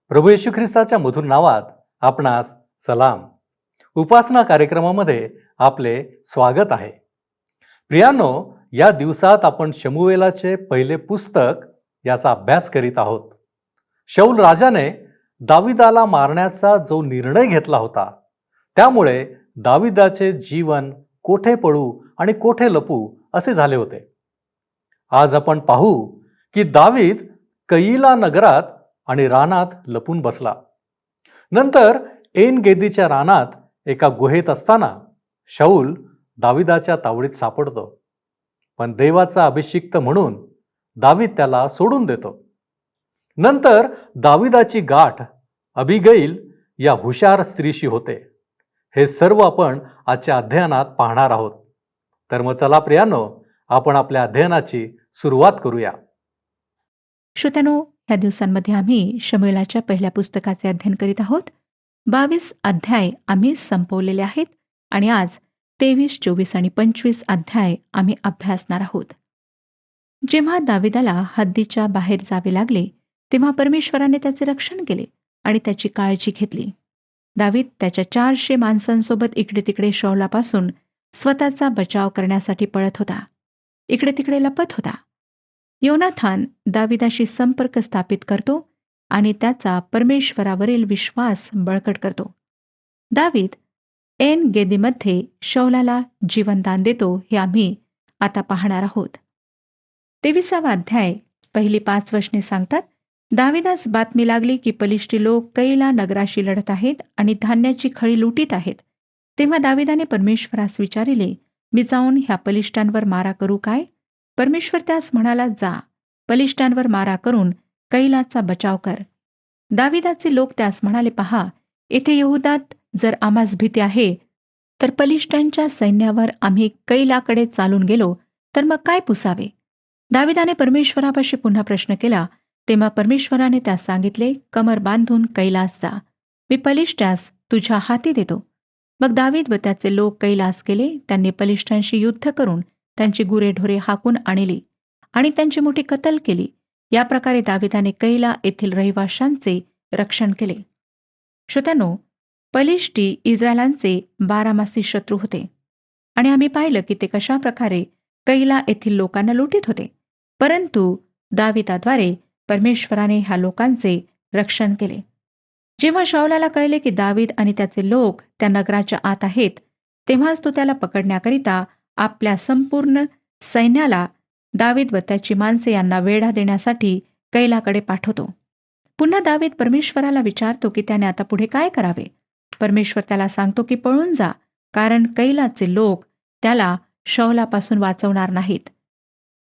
प्रभू येशू ख्रिस्ताच्या मधुर नावात आपणास सलाम. उपासना कार्यक्रमामध्ये आपले स्वागत आहे. प्रियानो, या दिवसात आपण शमूएलाचे पहिले पुस्तक याचा अभ्यास करीत आहोत. शाऊल राजाने दाविदाला मारण्याचा जो निर्णय घेतला होता, त्यामुळे दाविदाचे जीवन कोठे पळू आणि कोठे लपू असे झाले होते. आज आपण पाहू की दावीद कयीला नगरात आणि रानात लपून बसला. नंतर एन गेदीच्या रानात एका गुहेत असताना शाऊल दाविदाच्या तावडीत सापडतो. पण देवाचा अभिषिक्त म्हणून दावीद त्याला सोडून देतो. नंतर दाविदाची गाठ अबिगैल या हुशार स्त्रीशी होते. हे सर्व आपण आजच्या अध्ययनात पाहणार आहोत. तर मग चला प्रियानो, आपण आपल्या अध्ययनाची सुरुवात करूया. श्रोत्यानो, या दिवसांमध्ये आम्ही शमूएलाच्या पहिल्या पुस्तकाचे अध्ययन करीत आहोत. 22 अध्याय आम्ही संपवलेले आहेत आणि आज 23, 24 आणि 25 अध्याय आम्ही अभ्यासणार आहोत. जेव्हा दाविदाला हद्दीच्या बाहेर जावे लागले, तेव्हा परमेश्वराने त्याचे रक्षण केले आणि त्याची काळजी घेतली. दावीद त्याच्या 400 माणसांसोबत इकडे तिकडे शाऊलापासून स्वतःचा बचाव करण्यासाठी पळत होता. इकडे तिकडे लपत होता. योनाथान दाविदाशी संपर्क स्थापित करतो आणि त्याचा परमेश्वरावरील विश्वास बळकट करतो. दावीद एन गेदीमध्ये शाऊलाला जीवनदान देतो, हे आम्ही आता पाहणार आहोत. 23वा अध्याय पहिली 5 वचने सांगतात, दाविदास बातमी लागली की पलिष्टी लोक कैला नगराशी लढत आहेत आणि धान्याची खळी लुटीत आहेत. तेव्हा दाविदाने परमेश्वरास विचारिले, मी जाऊन ह्या पलिष्टांवर मारा करू काय? परमेश्वर त्यास म्हणाला, जा, पलिष्टांवर मारा करून कैलाचा बचाव कर. दाविदाचे लोक त्यास म्हणाले, पहा, येथे यहुदात जर आम्हास भीती आहे, तर पलिष्टांच्या सैन्यावर आम्ही कैलाकडे चालून गेलो तर मग काय पुसावे? दाविदाने परमेश्वरापाशी पुन्हा प्रश्न केला. तेव्हा परमेश्वराने त्यास सांगितले, कमर बांधून कैलास जा, मी पलिष्टास तुझ्या हाती देतो. मग दावीद व त्याचे लोक कैलास गेले. त्यांनी पलिष्टांशी युद्ध करून त्यांची गुरेढोरे हाकून आणली आणि त्यांची मोठी कत्तल केली. या प्रकारे दाविदाने कैला येथील रहिवाशांचे रक्षण केले. श्रोत्यानो, पलिष्टी इस्रायलांचे 12मासी शत्रू होते आणि आम्ही पाहिलं की ते कशा प्रकारे कैला येथील लोकांना लुटीत होते. परंतु दाविदाद्वारे परमेश्वराने ह्या लोकांचे रक्षण केले. जेव्हा शाऊलाला कळले की दावीद आणि त्याचे लोक त्या नगराच्या आत आहेत, तेव्हाच तो त्याला पकडण्याकरिता आपल्या संपूर्ण सैन्याला दावीद व त्याची माणसे यांना वेढा देण्यासाठी कैलाकडे पाठवतो. पुन्हा दावीद परमेश्वराला विचारतो की त्याने आता पुढे काय करावे. परमेश्वर त्याला सांगतो की पळून जा, कारण कैलाचे लोक त्याला शाऊलापासून वाचवणार नाहीत.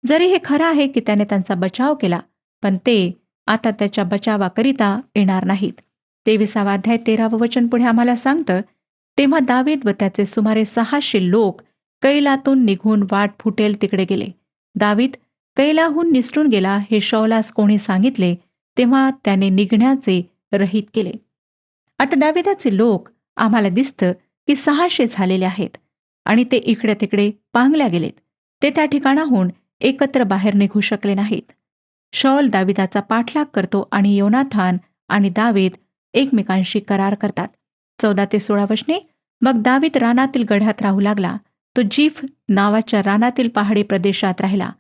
जरी हे खरं आहे की त्याने त्यांचा बचाव केला, पण ते आता त्याच्या बचावाकरिता येणार नाहीत. 23वा अध्याय 13वं वचन पुढे आम्हाला सांगतं, तेव्हा दावीद व त्याचे सुमारे 600 लोक कैलातून निघून वाट फुटेल तिकडे गेले. दावीद कैलाहून निसटून गेला हे शाऊलास कोणी सांगितले, तेव्हा त्याने निघण्याचे रहित केले. आता दाविदाचे लोक आम्हाला दिसतं की 600 झालेले आहेत आणि ते इकडे तिकडे पांगल्या गेलेत. ते त्या ठिकाणाहून एकत्र बाहेर निघू शकले नाहीत. शाऊल दाविदाचा पाठलाग करतो आणि योनाथान आणि दावीद एकमेकांशी करार करतात. 14 ते 16 वचने, मग दावीद रानातील गढ्यात राहू लागला. तो जीफ नावाच्या रानातील पहाडी प्रदेशात राहिला.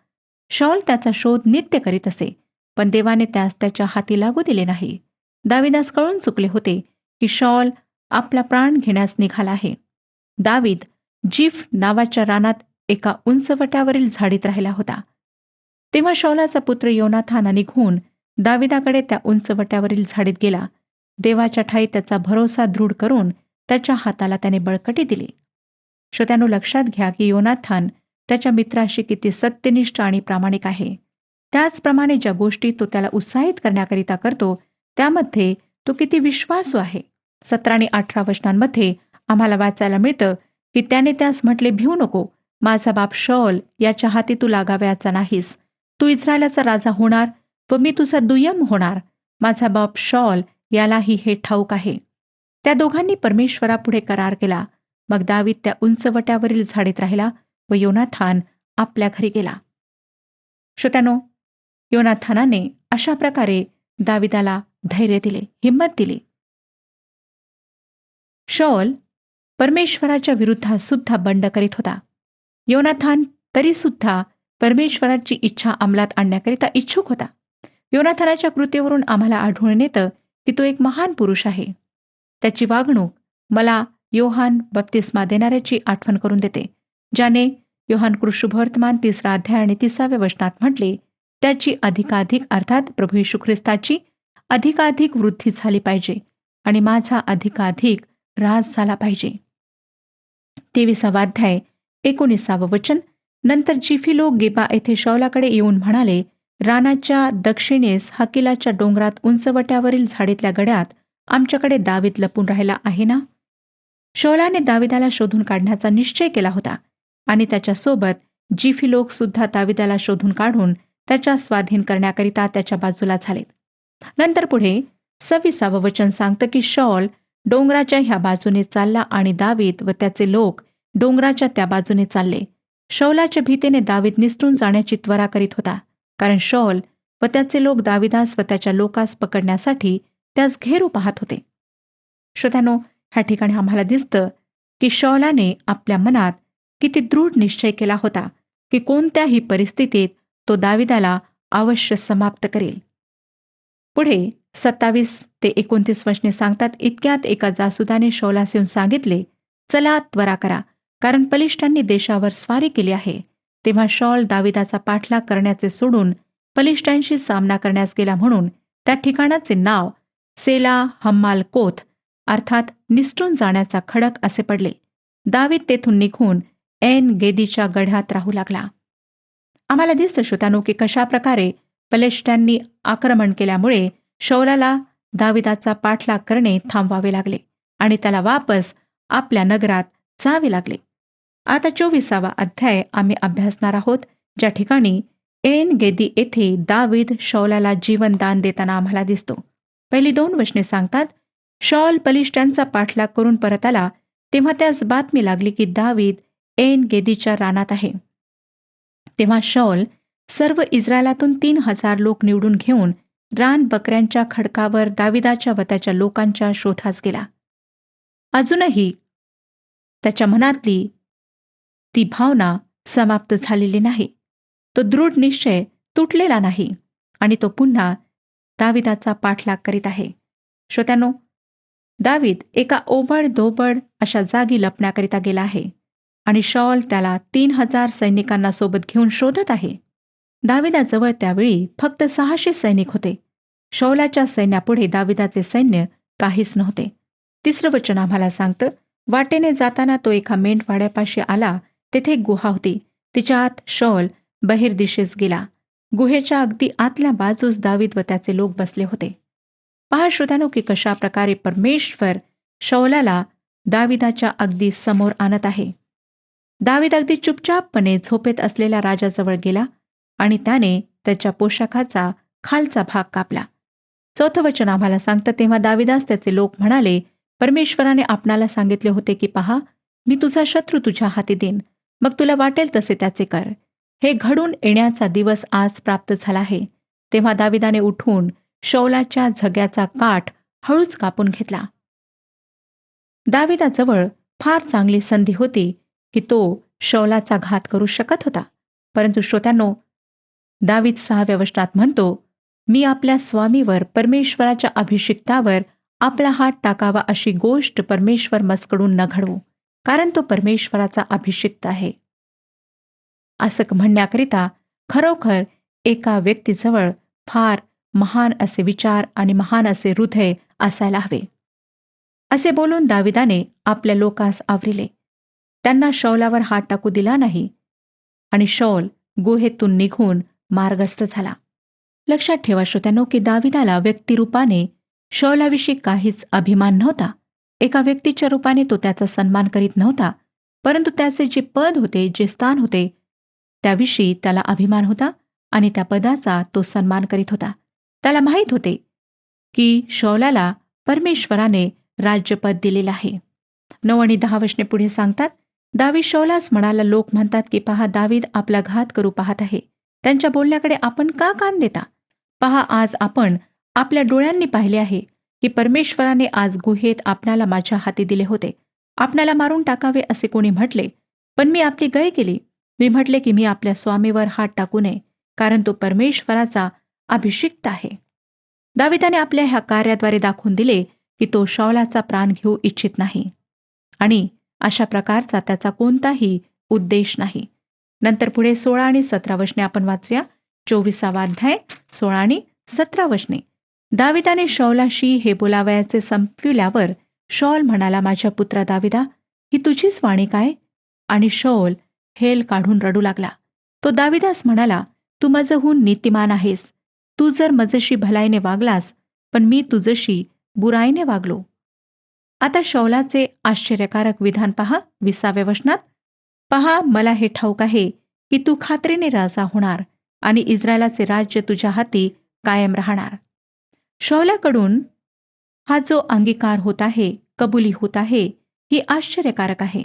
शाऊल त्याचा शोध नित्य करीत असे, पण देवाने त्यास त्याच्या हाती लागू दिले नाही. दाविदास कळून चुकले होते की शाऊल आपला प्राण घेण्यास निघाला आहे. दावीद जीफ नावाच्या रानात एका उंचवट्यावरील झाडीत राहिला होता. तेव्हा शाऊलाचा पुत्र योनाथान निघून दाविदाकडे त्या उंचवट्यावरील झाडीत गेला. देवाच्या ठाई त्याचा भरोसा दृढ करून त्याच्या हाताला त्याने बळकटी दिली. श्रोत्यानो, लक्षात घ्या की योनाथान त्याच्या मित्राशी किती सत्यनिष्ठ आणि प्रामाणिक आहे. त्याचप्रमाणे ज्या गोष्टी तो त्याला उत्साहित करण्याकरिता करतो, त्यामध्ये तो किती विश्वासू आहे. 17 आणि 18 वचनांमध्ये आम्हाला वाचायला मिळतं की त्याने त्यास म्हटले, भिवू नको, माझा बाप शाऊल याच्या हाती तू लागावयाचा नाहीस. तू इस्रायलाचा राजा होणार व मी तुझा दुय्यम होणार. माझा बाप शाऊल यालाही हे ठाऊक आहे. त्या दोघांनी परमेश्वरापुढे करार केला. मग दावीद त्या उंचवट्यावरील झाडीत राहिला व योनाथान आपल्या घरी गेला. श्रोत्यानो, योनाथानाने अशा प्रकारे दाविदाला धैर्य दिले, हिंमत दिली. शौल परमेश्वराच्या विरुद्धात सुद्धा बंड करीत होता. योनाथान तरी सुद्धा परमेश्वराची इच्छा अंमलात आणण्याकरिता इच्छुक होता. योनाथानाच्या कृतीवरून आम्हाला आढळून येतं की तो एक महान पुरुष आहे. त्याची वागणूक मला योहान बप्तिस्मा देणाऱ्याची आठवण करून देते, ज्याने योहान कृष्णवर्तमान 3 अध्याय आणि 30व्या वचनात म्हटले, त्याची अधिकाधिक अर्थात प्रभू येशू ख्रिस्ताची अधिकाधिक वृद्धी झाली पाहिजे आणि माझा अधिकाधिक ऱ्हास झाला पाहिजे. 23वा अध्याय 19वे वचन. नंतर जिफी लोक गेबा येथे शौलाकडे येऊन म्हणाले, रानाच्या दक्षिणेस हकिलाच्या डोंगरात उंचवट्यावरील झाडीतल्या गड्यात आमच्याकडे दावीद लपून राहिला आहे ना? शौलाने दाविदाला शोधून काढण्याचा निश्चय केला होता आणि त्याच्यासोबत जिफी लोक सुद्धा दाविदाला शोधून काढून त्याच्या स्वाधीन करण्याकरिता त्याच्या बाजूला झालेत. नंतर पुढे 26वे वचन सांगतं की शौल डोंगराच्या ह्या बाजूने चालला आणि दावीद व त्याचे लोक डोंगराच्या त्या बाजूने चालले. शौलाच्या भीतीने दावीद निसटून जाण्याची त्वरा करीत होता, कारण शौल व त्याचे लोक दाविदास व त्याच्या लोकास पकडण्यासाठी त्यास घेरू पाहत होते. श्रोत्यानो, ह्या ठिकाणी आम्हाला दिसतं की शौलाने आपल्या मनात किती दृढ निश्चय केला होता की कोणत्याही परिस्थितीत तो दाविदाला अवश्य समाप्त करेल. पुढे 27 ते 29 वचने सांगतात, इतक्यात एका जासुदाने शौलास येऊन सांगितले, चला त्वरा करा, कारण पलिष्ठांनी देशावर स्वारी केली आहे. तेव्हा शौल दाविदाचा पाठलाग करण्याचे सोडून पलिष्ठांशी सामना करण्यास गेला, म्हणून त्या ठिकाणाचे नाव सेला हम्माल कोथ अर्थात निसटून जाण्याचा खडक असे पडले. दावीद तेथून निघून ऐन गेदीच्या गढ्यात राहू लागला. आम्हाला दिसतं श्रोत्यानो की कशा प्रकारे पलिष्ठांनी आक्रमण केल्यामुळे शौलाला दाविदाचा पाठलाग करणे थांबवावे लागले आणि त्याला वापस आपल्या नगरात जावे लागले. आता 24वा अध्याय आम्ही अभ्यासणार आहोत, ज्या ठिकाणी ऐन गेदी येथे दावीद शौलाला जीवनदान देताना आम्हाला दिसतो. पहिली 2 वचने सांगतात, शौल पलिष्ठांचा पाठलाग करून परत आला, तेव्हा त्यास बातमी लागली की दावीद ऐन गेदीच्या रानात आहे. तेव्हा शौल सर्व इस्रायलातून 3000 लोक निवडून घेऊन रान बकऱ्यांच्या खडकावर दाविदाच्या व त्याच्या लोकांच्या शोधास गेला. अजूनही त्याच्या मनातली ती भावना समाप्त झालेली नाही. तो दृढ निश्चय तुटलेला नाही आणि तो पुन्हा दाविदाचा पाठलाग करीत आहे. श्रोत्यानो, दावीद एका ओबड-दोबड अशा जागी लपण्याकरिता गेला आहे आणि शौल त्याला 3000 सैनिकांना सोबत घेऊन शोधत आहे. दाविदाजवळ त्यावेळी फक्त 600 सैनिक होते. शौलाच्या सैन्यापुढे दाविदाचे सैन्य काहीच नव्हते. 3रं वचन आम्हाला सांगतं, वाटेने जाताना तो एका मेंढपाळापाशी आला. तेथे एक गुहा होती. तिच्या आत शौल बहिर्दिशेस गेला. गुहेच्या अगदी आतल्या बाजूस दावीद व त्याचे लोक बसले होते. पहा श्रोत्यानो की कशा प्रकारे परमेश्वर शौलाला दाविदाच्या अगदी समोर आणत आहे. दावीद अगदी चुपचापपणे झोपेत असलेल्या राजाजवळ गेला आणि त्याने त्याच्या पोशाखाचा खालचा भाग कापला. 4थं वचन आम्हाला सांगतं, तेव्हा दाविदास त्याचे लोक म्हणाले, परमेश्वराने आपणाला सांगितले होते की पहा, मी तुझा शत्रू तुझ्या हाती देईन, मग तुला वाटेल तसे त्याचे कर. हे घडून येण्याचा दिवस आज प्राप्त झाला आहे. तेव्हा दाविदाने उठून शौलाच्या झग्याचा काठ हळूच कापून घेतला. दाविदाजवळ फार चांगली संधी होती की तो शौलाचा घात करू शकत होता. परंतु श्रोत्यांनो, दावीद 6व्या वचनात म्हणतो, मी आपल्या स्वामीवर परमेश्वराच्या अभिषिक्तावर आपला हात टाकावा अशी गोष्ट परमेश्वर मजकडून न घडवू, कारण तो परमेश्वराचा अभिषिक्त आहे. असं म्हणण्याकरिता खरोखर एका व्यक्तीजवळ फार महान असे विचार आणि महान असे हृदय असायला हवे. असे बोलून दाविदाने आपल्या लोकास आवरिले. त्यांना शौलावर हात टाकू दिला नाही आणि शौल गुहेतून निघून मार्गस्थ झाला. लक्षात ठेवा श्रोत्यांनो की दाविदाला व्यक्तिरूपाने शौलाविषयी काहीच अभिमान नव्हता. एका व्यक्तीच्या रूपाने तो त्याचा सन्मान करीत नव्हता, परंतु त्याचे जे पद होते, जे स्थान होते, त्याविषयी त्याला अभिमान होता आणि त्या पदाचा तो सन्मान करीत होता. त्याला माहीत होते की शौलाला परमेश्वराने राज्यपद दिलेलं आहे. 9 आणि 10 वचने पुढे सांगतात, दावीद शौलास म्हणाला, लोक म्हणतात की पहा, दावीद आपला घात करू पाहत आहे. त्यांच्या बोलण्याकडे आपण का कान देता? पहा, आज आपण आपल्या डोळ्यांनी पाहिले आहे की परमेश्वराने आज गुहेत आपणाला माझ्या हाती दिले होते. आपणाला मारून टाकावे असे कोणी म्हटले, पण मी आपली गय केली. मी म्हटले की मी आपल्या स्वामीवर हात टाकू नये, कारण तो परमेश्वराचा अभिषिक्त आहे. दाविदाने आपल्या ह्या कार्याद्वारे दाखवून दिले की तो शाऊलाचा प्राण घेऊ इच्छित नाही आणि अशा प्रकारचा त्याचा कोणताही उद्देश नाही. नंतर पुढे 16 आणि 17 वचने आपण वाचूया. 24वा अध्याय 16 आणि 17 वचने. दाविदाने शाऊलाशी हे बोलावयाचे संपविल्यावर शाऊल म्हणाला, माझ्या पुत्रा दाविदा, ही तुझीच वाणी काय? आणि शाऊल हेल काढून रडू लागला. तो दाविदास म्हणाला, तू मजहून नीतिमान आहेस. तू जर मजशी भलाईने वागलास, पण मी तुझशी बुराईने वागलो. आता शाऊलाचे आश्चर्यकारक विधान पहा 20व्या वचनात. पहा, मला हे ठाऊक आहे की तू खात्रीने राजा होणार आणि इस्रायलाचे राज्य तुझ्या हाती कायम राहणार. शाऊलाकडून हा जो अंगीकार होत आहे, कबुली होत आहे, ही आश्चर्यकारक आहे.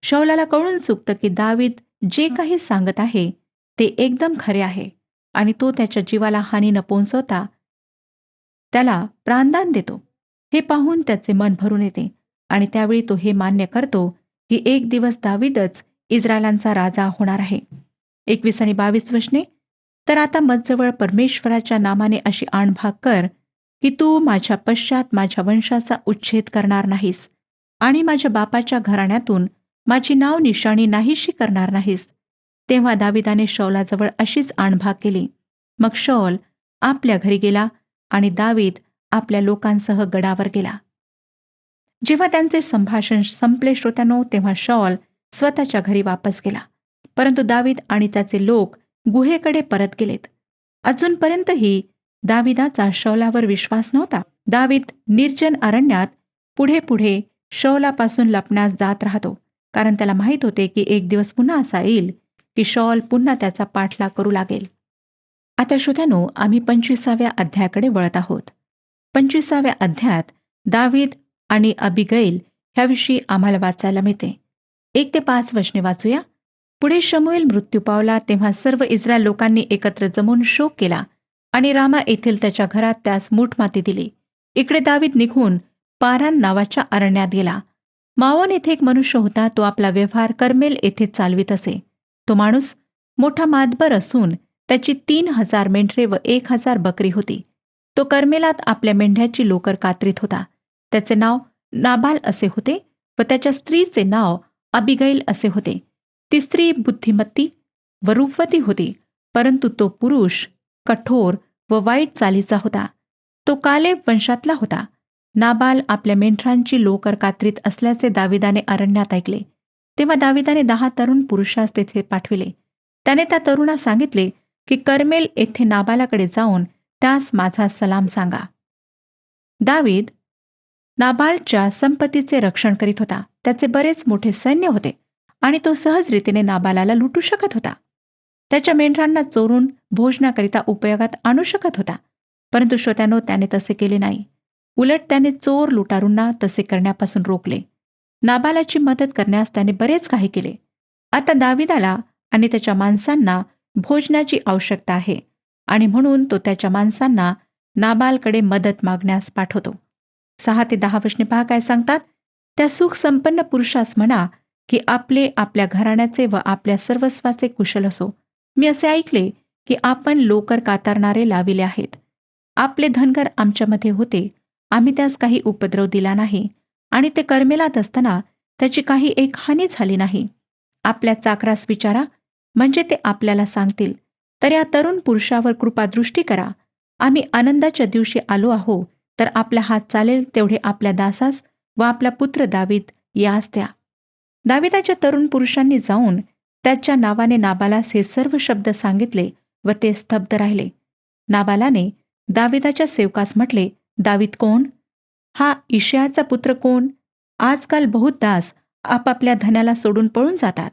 शाऊलाला कळून चुकतं की दावीद जे काही सांगत आहे ते एकदम खरे आहे आणि तो त्याच्या जीवाला हानी न पोहोचवता त्याला प्राणदान देतो. हे पाहून त्याचे मन भरून येते आणि त्यावेळी तो हे मान्य करतो की एक दिवस दावीदच इस्रायलांचा राजा होणार आहे. 21 आणि 22 वचने. तर आता मजजवळ परमेश्वराच्या नामाने अशी आणभाग कर की तू माझ्या पश्चात माझ्या वंशाचा उच्छेद करणार नाहीस आणि माझ्या बापाच्या घराण्यातून माझी नाव निशाणी नाहीशी करणार नाहीस. तेव्हा दाविदाने शाऊलाजवळ अशीच आणभाग केली. मग शाऊल आपल्या घरी गेला आणि दावीद आपल्या लोकांसह गडावर गेला. जेव्हा त्यांचे संभाषण संपले श्रोत्यानो, तेव्हा शाऊल स्वतःच्या घरी वापस गेला. परंतु दावीद आणि त्याचे लोक गुहेकडे परत गेलेत. अजूनपर्यंतही दाविदाचा शाऊलावर विश्वास नव्हता. दावीद निर्जन अरण्यात पुढे पुढे शाऊलापासून लपण्यास जात राहतो, कारण त्याला माहीत होते की एक दिवस पुन्हा असा येईल की शाऊल पुन्हा त्याचा पाठलाग करू लागेल. आता श्रोत्यानो, आम्ही 25व्या अध्यायाकडे वळत आहोत. 25व्या अध्यायात दावीद आणि अबिगैल ह्याविषयी आम्हाला वाचायला मिळते. 1 ते 5 वचने वाचूया. पुढे शमूएल मृत्यू पावला, तेव्हा सर्व इस्रायल लोकांनी एकत्र जमून शोक केला आणि रामा येथील त्याच्या घरात त्यास मूठमाती दिली. इकडे दावीद निघून पारान नावाच्या अरण्यात गेला. मावोन येथे एक मनुष्य होता. तो आपला व्यवहार कर्मेल येथे चालवित असे. तो माणूस मोठा मातबर असून त्याची 3000 मेंढरे व 1000 बकरी होती. तो कर्मेलात आपल्या मेंढ्याची लोकर कातरीत होता. त्याचे नाव नाबाल असे होते व त्याच्या स्त्रीचे नाव अबिगैल असे होते. ती स्त्री बुद्धिमत्ती व रूपवती होती, परंतु तो पुरुष कठोर व वाईट चालीचा होता. तो कालेब वंशातला होता. नाबाल आपल्या मेंढरांची लोकर कातरीत असल्याचे दाविदाने अरण्यात ऐकले. तेव्हा दाविदाने 10 तरुण पुरुषास तेथे पाठविले. त्याने त्या तरुणास सांगितले की कर्मेल येथे नाबालाकडे जाऊन त्यास माझा सलाम सांगा. दावीद नाबालच्या संपत्तीचे रक्षण करीत होता. त्याचे बरेच मोठे सैन्य होते आणि तो सहज रीतीने नाबालाला लुटू शकत होता. त्याच्या मेंढरांना चोरून भोजनाकरिता उपयोगात आणू शकत होता. परंतु श्रोत्यानो, त्याने तसे केले नाही. उलट त्याने चोर लुटारूंना तसे करण्यापासून रोखले. नाबालाची मदत करण्यास त्याने बरेच काही केले. आता दाविदाला आणि त्याच्या माणसांना भोजनाची आवश्यकता आहे आणि म्हणून तो त्याच्या माणसांना नाबालकडे मदत मागण्यास पाठवतो. 6 ते 10 वचने पहा काय सांगतात. त्या सुखसंपन्न पुरुषास म्हणा की आपले आपल्या घराण्याचे व आपल्या सर्वस्वाचे कुशल असो. मी असे ऐकले की आपण लोकर कातरणारे लाविले आहेत. आपले धनगर आमच्यामध्ये होते. आम्ही त्यास काही उपद्रव दिला नाही आणि ते कर्मेलात असताना त्याची काही एक हानी झाली नाही. आपल्या चाकरास विचारा, म्हणजे ते आपल्याला सांगतील. तर या तरुण पुरुषावर कृपादृष्टी करा. आम्ही आनंदाच्या दिवशी आलो आहो, तर आपला हात चालेल तेवढे आपल्या दासास व आपला पुत्र दावीद यास द्या. दाविदाच्या तरुण पुरुषांनी जाऊन त्याच्या नावाने नाबालास हे सर्व शब्द सांगितले व ते स्तब्ध राहिले. नाबालाने दाविदाच्या सेवकास म्हटले, दावीद कोण? हा इशयाचा पुत्र कोण? आजकाल बहुत दास आपापल्या धनाला सोडून पळून जातात.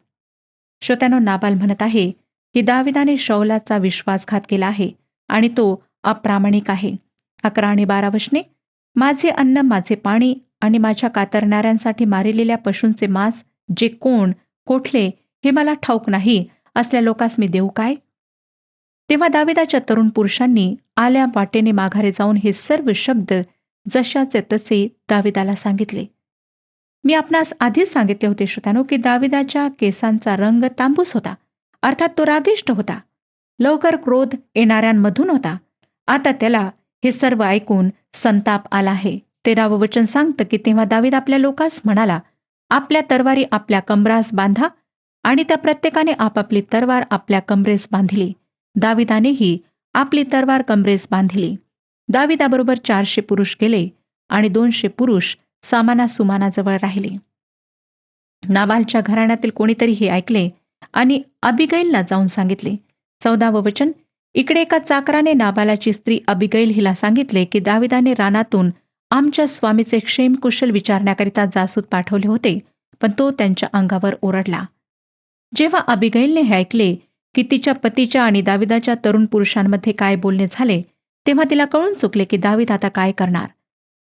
श्रोत्यानो, नाबाल म्हणत आहे की दाविदाने शाऊलाचा विश्वासघात केला आहे आणि तो अप्रामाणिक आहे. 11 आणि 12 वचने. माझे अन्न, माझे पाणी आणि माझ्या कातरणाऱ्यांसाठी मारिलेल्या पशूंचे मांस जे कोण, कोठले हे मला ठाऊक नाही असल्या लोकास मी देऊ काय? तेव्हा दाविदाच्या तरुण पुरुषांनी आल्या वाटेने माघारी जाऊन हे सर्व शब्द जशाचे तसे दाविदाला सांगितले. मी आपणास आधीच सांगितले होते श्रोत्यानो, की दाविदाच्या केसांचा रंग तांबूस होता, अर्थात तो रागिष्ट होता, लवकर क्रोध येणाऱ्यांमधून होता. आता त्याला हे सर्व ऐकून संताप आला आहे. 13वं वचन सांगतं की तेव्हा दावीद आपल्या लोकांस म्हणाला, आपल्या तरवारी आपल्या कमरास बांधा, आणि त्या प्रत्येकाने आपापली तरवार आपल्या कमरेस बांधिली. दाविदानेही आपली तरवार कमरेस बांधिली. दाविदाबरोबर 400 पुरुष गेले आणि 200 पुरुष सामाना-सुमानाजवळ राहिले. नाबालच्या घराण्यातील कोणीतरी हे ऐकले आणि अबिगैलला जाऊन सांगितले. 14वं वचन, इकडे एका चाकराने नाबालाची स्त्री अबिगैल हिला सांगितले की दाविदाने रानातून आमच्या स्वामीचे क्षेमकुशल विचारण्याकरिता जासूद पाठवले होते, पण तो त्यांच्या अंगावर ओरडला. जेव्हा अबिगैलने हे ऐकले की तिच्या पतीच्या आणि दाविदाच्या तरुण पुरुषांमध्ये काय बोलणे झाले, तेव्हा तिला कळून चुकले की दावीद आता काय करणार.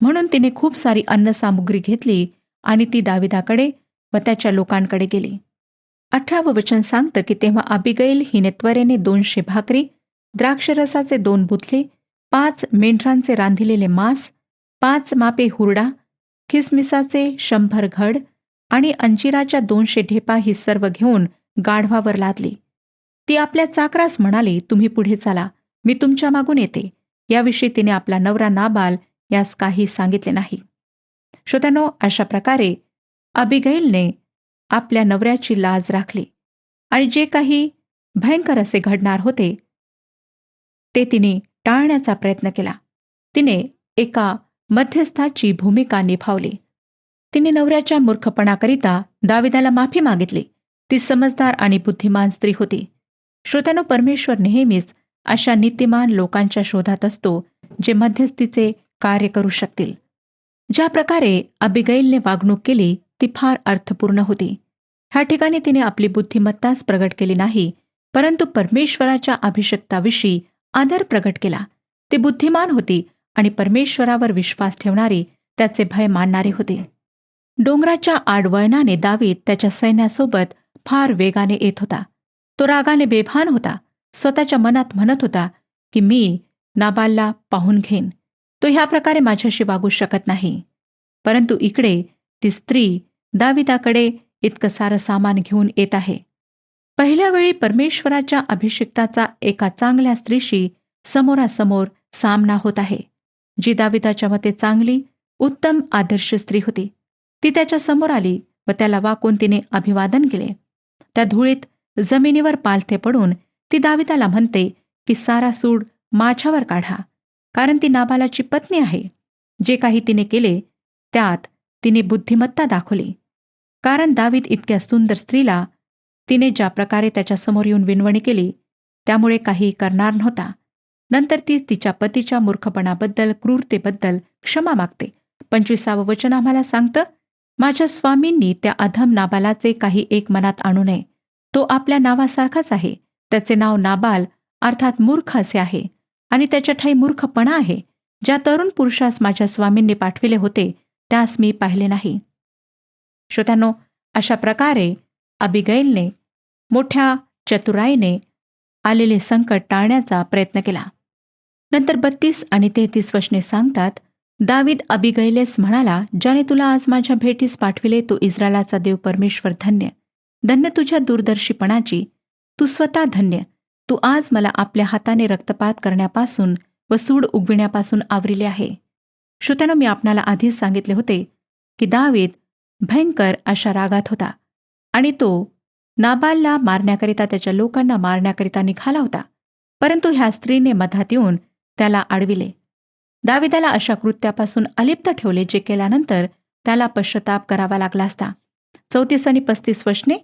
म्हणून तिने खूप सारी अन्नसामुग्री घेतली आणि ती दाविदाकडे व त्याच्या लोकांकडे गेली. 18वं वचन सांगतं की तेव्हा अबिगैल हिने त्वरेने 200 भाकरी, द्राक्षरसाचे 2 बुधले, 5 मेंढरांचे रांधिलेले मांस, 5 मापे हुरडा, खिसमिसाचे 100 घड आणि अंजिराच्या 200 ढेपा ही सर्व घेऊन गाढवावर लादली. ती आपल्या चाकरास म्हणाली, तुम्ही पुढे चला, मी तुमच्या मागून येते. याविषयी तिने आपला नवरा नाबाल यास काही सांगितले नाही. श्रोत्यानो, अशा प्रकारे अबिगैलने आपल्या नवऱ्याची लाज राखली आणि जे काही भयंकर असे घडणार होते ते तिने टाळण्याचा प्रयत्न केला. तिने एका मध्यस्थाची भूमिका निभावली. तिने नवऱ्याच्या मूर्खपणाकरिता दाविदाला माफी मागितली. ती समजदार आणि बुद्धिमान स्त्री होती. श्रोत्यानो, परमेश्वर नेहमीच अशा नीतिमान लोकांच्या शोधात असतो जे मध्यस्थीचे कार्य करू शकतील. ज्या प्रकारे अबिगैलने वागणूक केली ती फार अर्थपूर्ण होती. ह्या ठिकाणी तिने आपली बुद्धिमत्ताच प्रगट केली नाही, परंतु परमेश्वराच्या अभिषक्ताविषयी आदर प्रगट केला. ती बुद्धिमान होती आणि परमेश्वरावर विश्वास ठेवणारी, त्याचे भय मानणारी होती. डोंगराच्या आडवळणाने दावीद त्याच्या सैन्यासोबत फार वेगाने येत होता. तो रागाने बेभान होता. स्वतःच्या मनात म्हणत होता की मी नाबालला पाहून घेईन. तो ह्या प्रकारे माझ्याशी वागू शकत नाही. परंतु इकडे ती स्त्री दाविदाकडे इतकं सारं सामान घेऊन येत आहे. पहिल्या वेळी परमेश्वराच्या अभिषिक्ताचा एका चांगल्या स्त्रीशी समोरासमोर सामना होत आहे, जी दाविदाच्या मते चांगली, उत्तम आदर्श स्त्री होती. ती त्याच्या समोर आली व त्याला वाकून तिने अभिवादन केले. त्या धुळीत जमिनीवर पालथे पडून ती दाविदाला म्हणते की सारा सूड माझ्यावर काढा, कारण ती नाबालाची पत्नी आहे. जे काही तिने केले त्यात तिने बुद्धिमत्ता दाखवली, कारण दावीद इतक्या सुंदर स्त्रीला तिने ज्या प्रकारे त्याच्यासमोर येऊन विनवणी केली त्यामुळे काही करणार नव्हता. नंतर ती तिच्या पतीच्या मूर्खपणाबद्दल, क्रूरतेबद्दल क्षमा मागते. 25वं वचन आम्हाला सांगतं, माझ्या स्वामींनी त्या अधम नाबालाचे काही एक मनात आणू नये. तो आपल्या नावासारखाच आहे. त्याचे नाव नाबाल अर्थात मूर्ख असे आहे आणि त्याच्या ठाई मूर्खपणा आहे. ज्या तरुण पुरुषास माझ्या स्वामींनी पाठविले होते त्यास मी पाहिले नाही. श्रोत्यांनो, अशा प्रकारे अबिगैलने मोठ्या चतुराईने आलेले संकट टाळण्याचा प्रयत्न केला. नंतर 32 आणि 33 वचने सांगतात, दावीद अबिगैलेस म्हणाला, ज्याने तुला आज माझ्या भेटीस पाठविले तो इस्रायलाचा देव परमेश्वर धन्य. धन्य तुझ्या दूरदर्शीपणाची, तू स्वतः धन्य. तू आज मला आपल्या हाताने रक्तपात करण्यापासून व सूड उगविण्यापासून आवरिले आहे. श्रोत्यानो, मी आपणाला आधीच सांगितले होते की दावीद भयंकर अशा रागात होता आणि तो नाबालला मारण्याकरिता, त्याच्या लोकांना मारण्याकरिता निघाला होता. परंतु ह्या स्त्रीने मधात येऊन त्याला अडविले. दाविदाला अशा कृत्यापासून अलिप्त ठेवले, जे केल्यानंतर त्याला पश्चाताप करावा लागला असता. 34 आणि 35 वचने,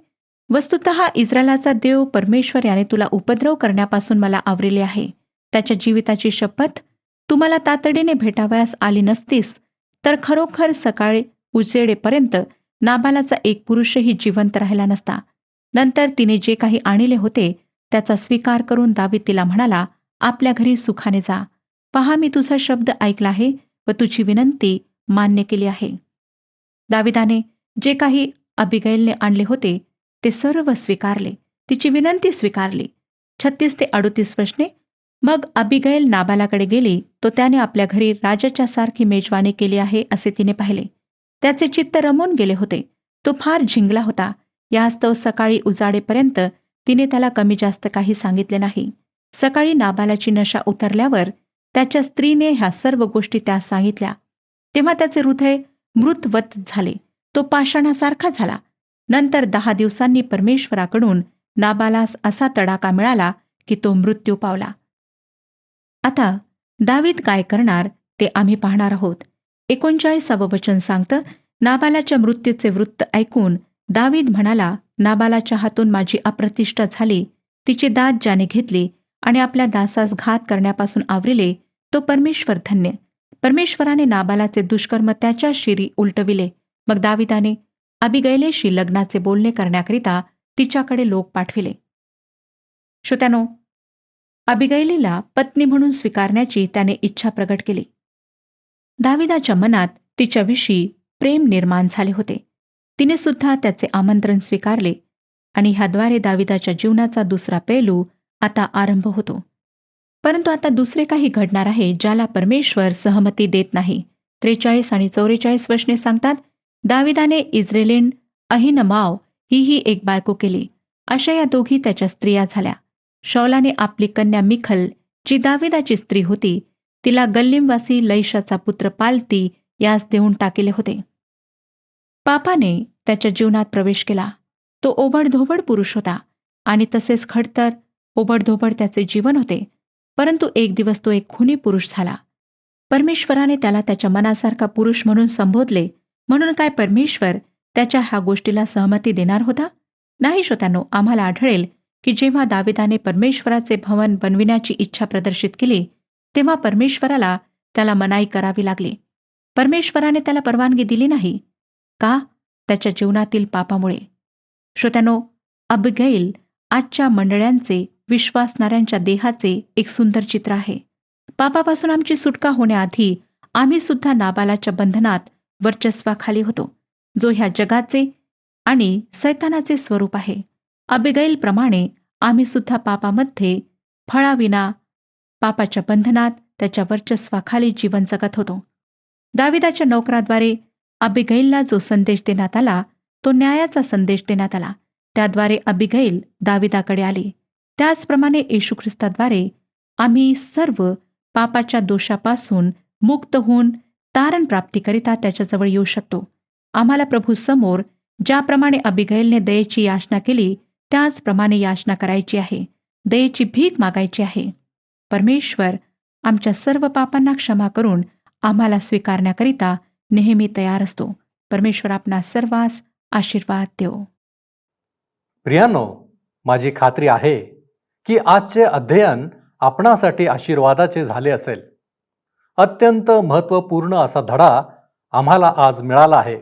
वस्तुतः इस्रायलाचा देव परमेश्वर याने तुला उपद्रव करण्यापासून मला आवरिले आहे. त्याच्या जीविताची शपथ, तू मला तातडीने भेटावयास आली नसतीस तर खरोखर सकाळी उजेडेपर्यंत नाबालाचा एक पुरुषही जिवंत राहिला नसता. नंतर तिने जे काही आणले होते त्याचा स्वीकार करून दावीद तिला म्हणाला, आपल्या घरी सुखाने जा. पहा, मी तुझा शब्द ऐकला आहे व तुझी विनंती मान्य केली आहे. दाविदाने जे काही अबिगैलने आणले होते ते सर्व स्वीकारले, तिची विनंती स्वीकारली. 36 ते 38 मग अबिगैल नाबालाकडे गेली. तो त्याने आपल्या घरी राजाच्या सारखी मेजवानी केली आहे असे तिने पाहिले. त्याचे चित्त रमून गेले होते. तो फार झिंगला होता. यास्तव सकाळी उजाडेपर्यंत तिने त्याला कमी जास्त काही सांगितले नाही. सकाळी नाबालाची नशा उतरल्यावर त्याच्या स्त्रीने ह्या सर्व गोष्टी त्यास सांगितल्या. तेव्हा त्याचे हृदय मृतवत झाले. तो पाषाणासारखा झाला. नंतर 10 दिवसांनी परमेश्वराकडून नाबालास असा तडाखा मिळाला की तो मृत्यू पावला. आता दावीद काय करणार ते आम्ही पाहणार आहोत. 39 वचन सांगतं, नाबालाच्या मृत्यूचे वृत्त ऐकून दावीद म्हणाला, नाबालाच्या हातून माझी अप्रतिष्ठा झाली. तिची दाद ज्याने घेतली आणि आपल्या दासास घात करण्यापासून आवरिले, तो परमेश्वर धन्य. परमेश्वराने नाबालाचे दुष्कर्म त्याच्या शिरी उलटविले. मग दाविदाने अबिगैलेशी लग्नाचे बोलणे करण्याकरिता तिच्याकडे लोक पाठविले. श्रोत्यानो, अबिगैलीला पत्नी म्हणून स्वीकारण्याची त्याने इच्छा प्रगट केली. दाविदाच्या मनात तिच्याविषयी प्रेम निर्माण झाले होते. तिने सुद्धा त्याचे आमंत्रण स्वीकारले आणि ह्याद्वारे दाविदाच्या जीवनाचा दुसरा पैलू आता आरंभ होतो. परंतु आता दुसरे काही घडणार आहे ज्याला परमेश्वर सहमती देत नाही. 43 आणि 44 वचने सांगतात, दाविदाने इस्राएलीन अहिनमाव ही एक बायको केली. अशा या दोघी त्याच्या स्त्रिया झाल्या. शौलाने आपली कन्या मिखल, जी दाविदाची स्त्री होती, तिला गल्लीमवासी लैशाचा पुत्र पालती यास देऊन टाकिले होते. पापाने त्याच्या जीवनात प्रवेश केला. तो ओबडधोबड पुरुष होता आणि तसेच खडतर ओबडधोबड त्याचे जीवन होते. परंतु एक दिवस तो एक खुनी पुरुष झाला. परमेश्वराने त्याला त्याच्या मनासारखा पुरुष म्हणून संबोधले. म्हणून काय परमेश्वर त्याच्या ह्या गोष्टीला सहमती देणार होता? नाही. श्रोत्यांनो, आम्हाला आढळेल की जेव्हा दाविदाने परमेश्वराचे भवन बनविण्याची इच्छा प्रदर्शित केली, तेव्हा परमेश्वराला त्याला मनाई करावी लागली. परमेश्वराने त्याला परवानगी दिली नाही. का? त्याच्या जीवनातील पापामुळे. श्रोत्यांनो, अबिगैल आजच्या मंडळ्यांचे, विश्वासणाऱ्यांच्या देहाचे एक सुंदर चित्र आहे. पापापासून आमची सुटका होण्याआधी आम्ही सुद्धा नाबालाच्या बंधनात वर्चस्वाखाली होतो, जो ह्या जगाचे आणि सैतानाचे स्वरूप आहे. अबिगैलप्रमाणे आम्ही सुद्धा पापामध्ये फळाविना पापाच्या बंधनात त्याच्या वर्चस्वाखाली जीवन जगत होतो. दाविदाच्या नोकराद्वारे अबिगैलला जो संदेश देण्यात आला, तो न्यायाचा संदेश देण्यात आला. त्याद्वारे अबिगैल दाविदाकडे आली. त्याचप्रमाणे येशू ख्रिस्ताद्वारे आम्ही सर्व पापाच्या दोषापासून मुक्त होऊन तारण प्राप्तीकरिता त्याच्याजवळ येऊ शकतो. आम्हाला प्रभू समोर ज्याप्रमाणे अबिगैलने दयेची याचना केली, त्याचप्रमाणे याचना करायची आहे. दयेची भीक मागायची आहे. परमेश्वर आमच्या सर्व पापांना क्षमा करून आम्हाला स्वीकारण्याकरिता नेहमी तयार असतो. परमेश्वर आपणा सर्वांस आशीर्वाद देवो. प्रियांनो, माझी खात्री आहे की आजचे अध्ययन आपणासाठी आशीर्वादाचे झाले असेल. अत्यंत महत्त्वपूर्ण असा धडा आम्हाला आज मिळाला आहे.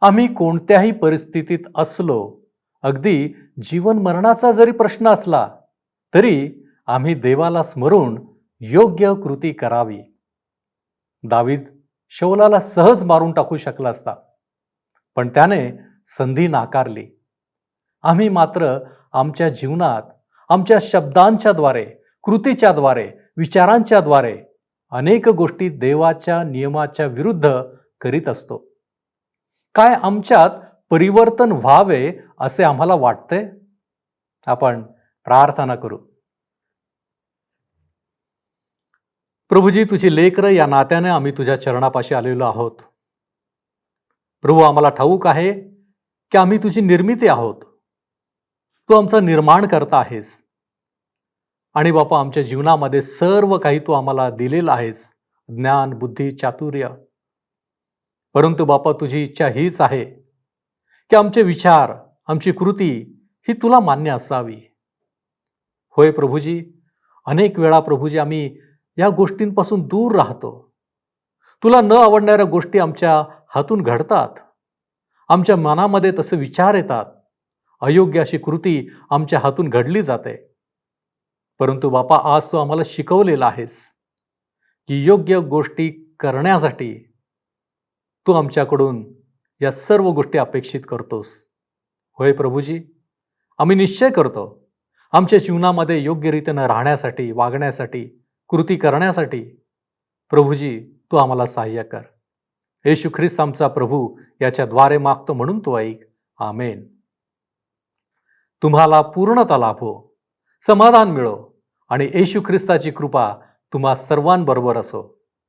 आम्ही कोणत्याही परिस्थितीत असलो, अगदी जीवन मरणाचा जरी प्रश्न असला, तरी आम्ही देवाला स्मरून योग्य कृती करावी. दावीद शौलाला सहज मारून टाकू शकला असता, पण त्याने संधी नाकारली. आम्ही मात्र आमच्या जीवनात आमच्या शब्दांच्याद्वारे, कृतीच्याद्वारे, विचारांच्याद्वारे अनेक गोष्टी देवाच्या नियमाच्या विरुद्ध करीत असतो. काय आमच्यात परिवर्तन व्हावे असे आम्हाला वाटते? आपण प्रार्थना करू. प्रभूजी, तुझी लेकरं या नात्याने आम्ही तुझ्या चरणापाशी आलेलो आहोत. प्रभू, आम्हाला ठाऊक आहे की आम्ही तुझी निर्मिती आहोत. तू आमचा निर्माण करता आहेस आणि बापा, आमच्या जीवनामध्ये सर्व काही तू आम्हाला दिलेलं आहेस, ज्ञान, बुद्धी, चातुर्य. परंतु बापा, तुझी इच्छा हीच आहे की आमचे विचार, आमची कृती ही तुला मान्य असावी. होय प्रभूजी, अनेक वेळा प्रभूजी आम्ही या गोष्टींपासून दूर राहतो. तुला न आवडणाऱ्या गोष्टी आमच्या हातून घडतात. आमच्या मनामध्ये तसे विचार येतात. अयोग्य अशी कृती आमच्या हातून घडली जाते. परंतु बापा, आज तू आम्हाला शिकवलेला आहेस की योग्य गोष्टी करण्यासाठी तू आमच्याकडून या सर्व गोष्टी अपेक्षित करतोस. होय प्रभूजी, आम्ही निश्चय करतो आमच्या जीवनामध्ये योग्य रीतीनं राहण्यासाठी, वागण्यासाठी, कृती करण्यासाठी प्रभूजी तू आम्हाला सहाय्य कर. येशू ख्रिस्त आमचा प्रभू याच्याद्वारे मागतो म्हणून तू ऐक. आमेन. तुम्हाला पूर्णता लाभो, समाधान मिळो आणि येशू ख्रिस्ताची कृपा तुम्हा सर्वांबरोबर असो.